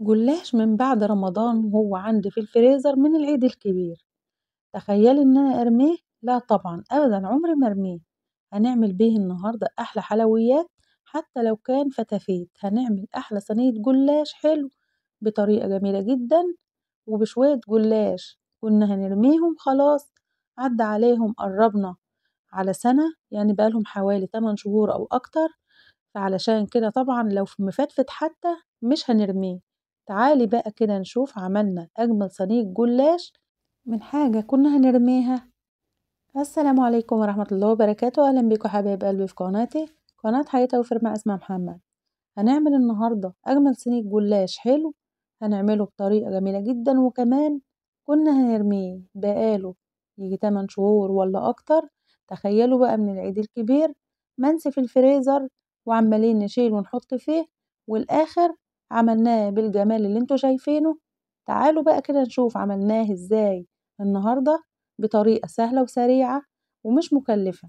جلاش من بعد رمضان وهو عندي في الفريزر من العيد الكبير. تخيلي ان انا ارميه؟ لا طبعا ابدا، عمري ما ارميه. هنعمل بيه النهارده احلى حلويات. حتى لو كان فتافيت هنعمل احلى صينية جلاش حلو بطريقة جميلة جدا. وبشوية جلاش كنا هنرميهم خلاص، عدى عليهم قربنا على سنة، يعني بقالهم حوالي 8 شهور او اكتر. فعلشان كده طبعًا لو مفتفت حتى مش هنرميه. تعالي بقى كده نشوف عملنا أجمل صينية جلاش من حاجة كنا هنرميها. السلام عليكم ورحمة الله وبركاته، أهلا بيكم حبايب قلبي في قناتي، قناة حياة توفير مع اسمها محمد. هنعمل النهاردة أجمل صينية جلاش حلو، هنعمله بطريقة جميلة جدا، وكمان كنا هنرميه بقاله يجي 8 شهور ولا أكتر. تخيلوا بقى من العيد الكبير منسي في الفريزر، وعمالين نشيل ونحط فيه، والآخر عملناه بالجمال اللي انتوا شايفينه. تعالوا بقى كده نشوف عملناه ازاي النهاردة بطريقة سهلة وسريعة ومش مكلفة.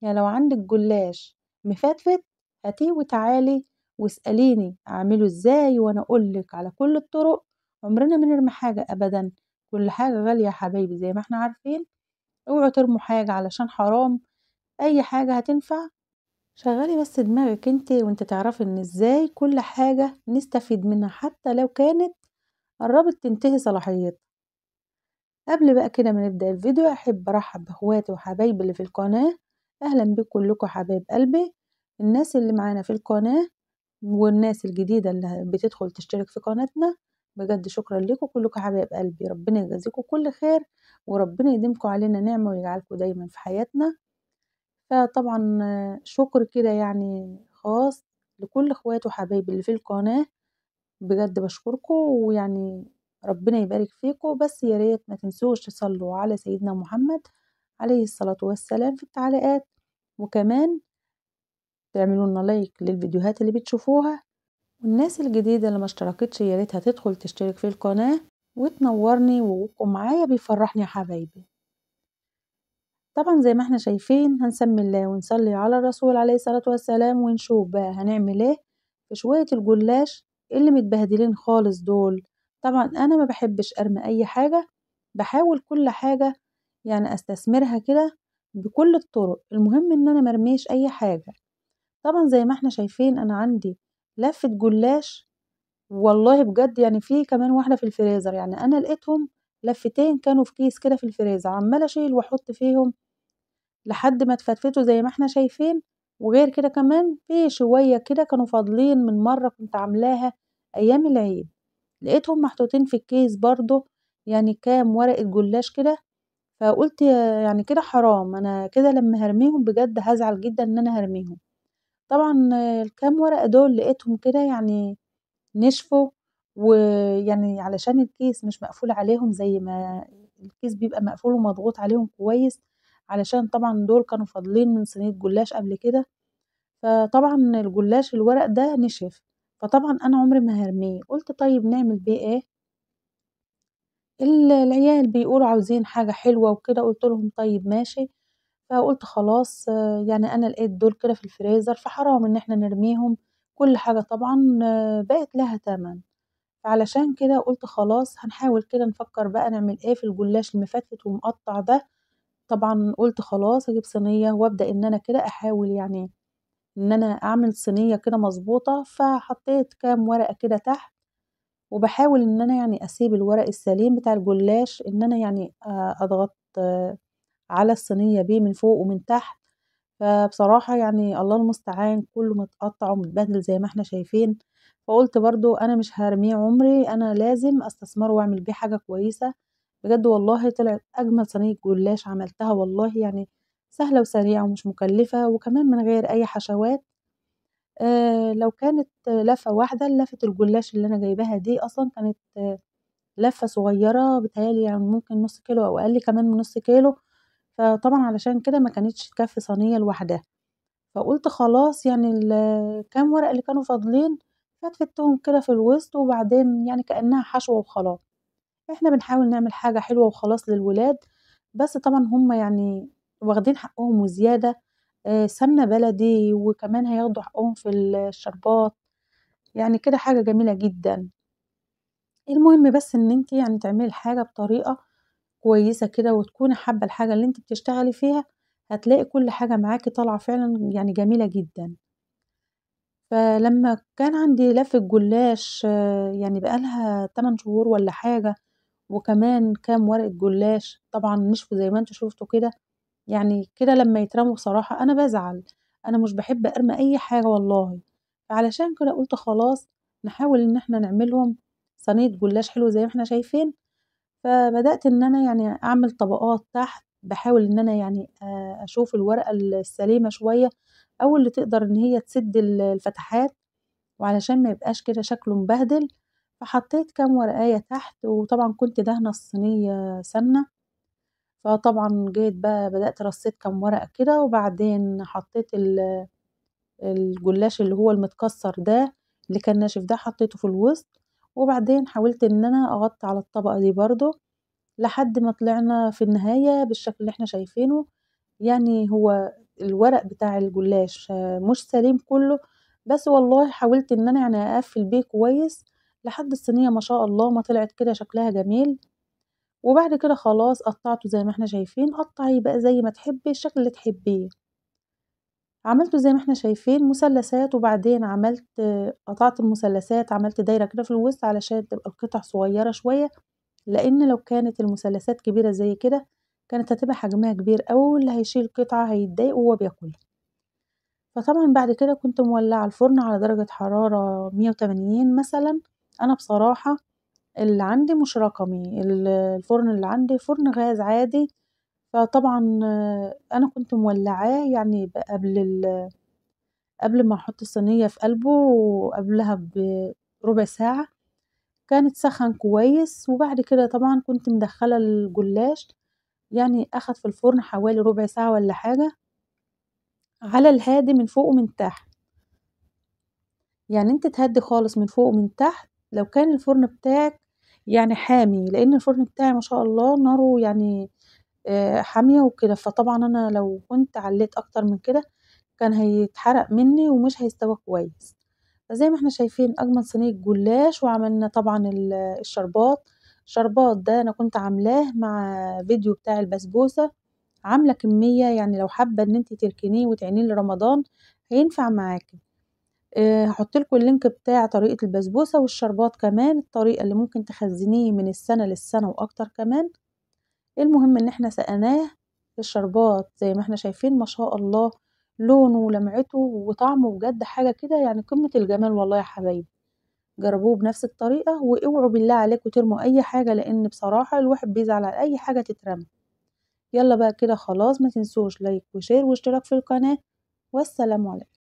يعني لو عندك جلاش مفتفت هاتيه وتعالي واسأليني اعمله ازاي وانا اقولك على كل الطرق. عمرنا ما نرمي حاجة ابدا، كل حاجة غالية يا حبايبي زي ما احنا عارفين. اوعوا ترموا حاجة علشان حرام. اي حاجة هتنفع. شغلي بس دماغك وانت تعرفي ان ازاي كل حاجة نستفيد منها حتى لو كانت قربت تنتهي صلاحيتها. قبل بقى كده ما نبدأ الفيديو أحب أرحب بإخواتي وحبايبي اللي في القناة. أهلا بكم كلكم حبايب قلبي، الناس اللي معانا في القناة والناس الجديدة اللي بتدخل تشترك في قناتنا. بجد شكرا لكم كلكم حبايب قلبي، ربنا يجازيكم كل خير، وربنا يديمكم علينا نعمة ويجعلكم دايما في حياتنا. فطبعا شكر كده يعني خاص لكل اخواتي وحبايبي اللي في القناة. بجد باشكركم، ويعني ربنا يبارك فيكم، بس يا ريت ما تنسوش تصلوا على سيدنا محمد عليه الصلاة والسلام في التعليقات، وكمان تعملوا لنا لايك للفيديوهات اللي بتشوفوها. والناس الجديدة اللي ما اشتركتش يا ريتها تدخل تشترك في القناة وتنورني، ووقوفكم معايا بيفرحني يا حبايبي. طبعا زي ما احنا شايفين هنسمي الله ونصلي على الرسول عليه الصلاة والسلام، ونشوف بقى هنعمل ايه في شوية الجلاش اللي متبهدلين خالص دول. طبعا انا ما بحبش ارمي اي حاجة، بحاول كل حاجة يعني استثمرها كده بكل الطرق، المهم ان انا مرميش اي حاجة. طبعا زي ما احنا شايفين انا عندي لفة جلاش، والله بجد يعني في كمان واحدة في الفريزر، يعني انا لقيتهم لفتين كانوا في كيس كده في الفريزر، عمالة اشيل واحط فيهم لحد ما اتفتفتوا زي ما احنا شايفين. وغير كده كمان في شوية كده كانوا فاضلين من مرة كنت عاملاها ايام العيد، لقيتهم محطوطين في الكيس برضو، يعني كام ورقة جلاش كده. فقلت يعني كده حرام، انا كده لما هرميهم بجد هزعل جدا ان انا هرميهم. طبعا الكام ورقة دول لقيتهم كده يعني نشفوا، ويعني علشان الكيس مش مقفول عليهم زي ما الكيس بيبقى مقفول ومضغوط عليهم كويس، علشان طبعا دول كانوا فاضلين من صينية جلاش قبل كده. فطبعا الجلاش الورق ده نشف، فطبعا انا عمري ما هرميه. قلت طيب نعمل بيه ايه؟ العيال بيقولوا عاوزين حاجة حلوة وكده، قلت لهم طيب ماشي. فقلت خلاص يعني انا لقيت دول كده في الفريزر فحرام ان احنا نرميهم. كل حاجة طبعا بقت لها تمن. فعلشان كده قلت خلاص هنحاول كده نفكر بقى نعمل ايه في الجلاش المفتت ومقطع ده. طبعا قلت خلاص اجيب صينية وابدأ ان انا كده احاول يعني ان انا اعمل صينية كده مظبوطة. فحطيت كام ورقة كده تحت، وبحاول ان انا يعني اسيب الورق السليم بتاع الجلاش ان انا يعني اضغط على الصينية بيه من فوق ومن تحت. فبصراحة يعني الله المستعان كله متقطع ومتبهدل زي ما احنا شايفين. فقلت برضو انا مش هرميه عمري، انا لازم استثمره واعمل بيه حاجة كويسة. بجد والله طلعت اجمل صينية جلاش عملتها، والله يعني سهلة وسريعة ومش مكلفة، وكمان من غير اي حشوات. لو كانت لفة واحدة، لفة الجلاش اللي انا جايباها دي اصلا كانت لفة صغيرة بتهيألي يعني ممكن نص كيلو او اقل كمان من نص كيلو. فطبعا علشان كده ما كانتش تكفي صينية لوحدها. فقلت خلاص يعني الكام ورقة اللي كانوا فاضلين فتفتهم كده في الوسط، وبعدين يعني كأنها حشوة وخلاص. احنا بنحاول نعمل حاجة حلوة وخلاص للولاد، بس طبعا هم يعني واخدين حقهم وزيادة. سمنة بلدي، وكمان هياخدوا حقهم في الشربات، يعني كده حاجة جميلة جدا. المهم بس إن أنتِ يعني تعملي الحاجة بطريقة كويسة كده وتكوني حابة الحاجة اللي أنتِ بتشتغلي فيها، هتلاقي كل حاجة معاكِ طالعة فعلًا يعني جميلة جدًا. فلمّا كان عندي لَفّة جلاش يعني بقى لها 8 شهور والّا حاجة، وكمان كام ورقة جلاش طبعًا نشفوا زي ما أنتم شُفتوا كده، يعني كده لمّا يترموا بصراحة أنا بازعل، أنا مش باحب أرمي أي حاجة والله، فعلشان كده قُلت خلاص نحاول إن إحنا نعملهم صينية جلاش حلو زي ما إحنا شايفين، فبدأت إن أنا يعني أعمل طبقات تحت، باحاول إن أنا يعني أشوف الورقة السليمة شوية أو اللي تقدر إن هي تسد الفتحات، وعلشان ما يبقاش كده شكله مبهدل، فحطيت كام ورقاية تحت، وطبعًا كنت دهنة الصينية سمنة، فطبعًا جيت بقى بدأت رصيت كام ورقة كده، وبعدين حطيت الجلاش اللي هو المتكسر ده، اللي كان ناشف ده حطيته في الوسط، وبعدين حاولت إن أنا أغطي على الطبقة دي برضه، لحد ما طلعنا في النهاية بالشكل اللي إحنا شايفينه، يعني هو الورق بتاع الجلاش مش سليم كلّه، بس والله حاولت إن أنا يعني أقفّل بيه كويس، لحد الصينية ما شاء الله ما طلعت كده شكلها جميل، وبعد كده خلاص قطّعته زي ما إحنا شايفين، قطّعي بقى زي ما تحبّي الشكل اللي تحبّيه. عملته زي ما إحنا شايفين مثلثات، وبعدين قطعت المثلثات عملت دايرة كده في الوسط علشان تبقى القطع صغيّرة شوية، لإن لو كانت المثلثات كبيرة زي كده، كانت هتبقى حجمها كبير أوي واللي هيشيل قطعة هيتضايق وهو بياكلها. فطبعًا بعد كده كنت مولعة الفرن على درجة حرارة 180 مثلًا، أنا بصراحة اللي عندي مش رقمي، الفرن اللي عندي فرن غاز عادي، فطبعًا أنا كنت مولعاه يعني قبل ما أحط الصينية في قلبه وقبلها بربع ساعة، كان اتسخن كويس، وبعد كده طبعًا كنت مدخّلة الجلاش يعني أخد في الفرن حوالي ربع ساعة والّا حاجة، على الهادي من فوق ومن تحت. يعني أنتِ تهدّي خالص من فوق ومن تحت، لو كان الفرن بتاعِك يعني حامي، لإن الفرن بتاعي ما شاء الله ناره يعني حامية وكده، فطبعًا أنا لو كنت علّيت أكتر من كده كان هيتحرق منّي ومش هيستوى كويس. فزي ما إحنا شايفين أجمل صينية جلاش، وعملنا طبعًا الشربات، الشربات ده أنا كنت عاملاه مع فيديو بتاع البسبوسة، عاملة كمية يعني لو حابة إن أنتِ تركنيه وتعينيه لرمضان هينفع معاكِ. هاحط لكم اللينك بتاع طريقة البسبوسة والشربات كمان، الطريقة اللي ممكن تخزّنيه من السنة للسنة وأكتر كمان، المهم إن إحنا سقناه الشربات زي ما إحنا شايفين ما شاء الله لونه ولمعته وطعمه بجد حاجة كده يعني قمة الجمال والله يا حبايبي، جربوه بنفس الطريقة واوعوا بالله عليكم ترموا أي حاجة لإن بصراحة الواحد بيزعل على أي حاجة تترمى، يالّا بقى كده خلاص ما تنسوش لايك وشير واشتراك في القناة، والسلام عليكم.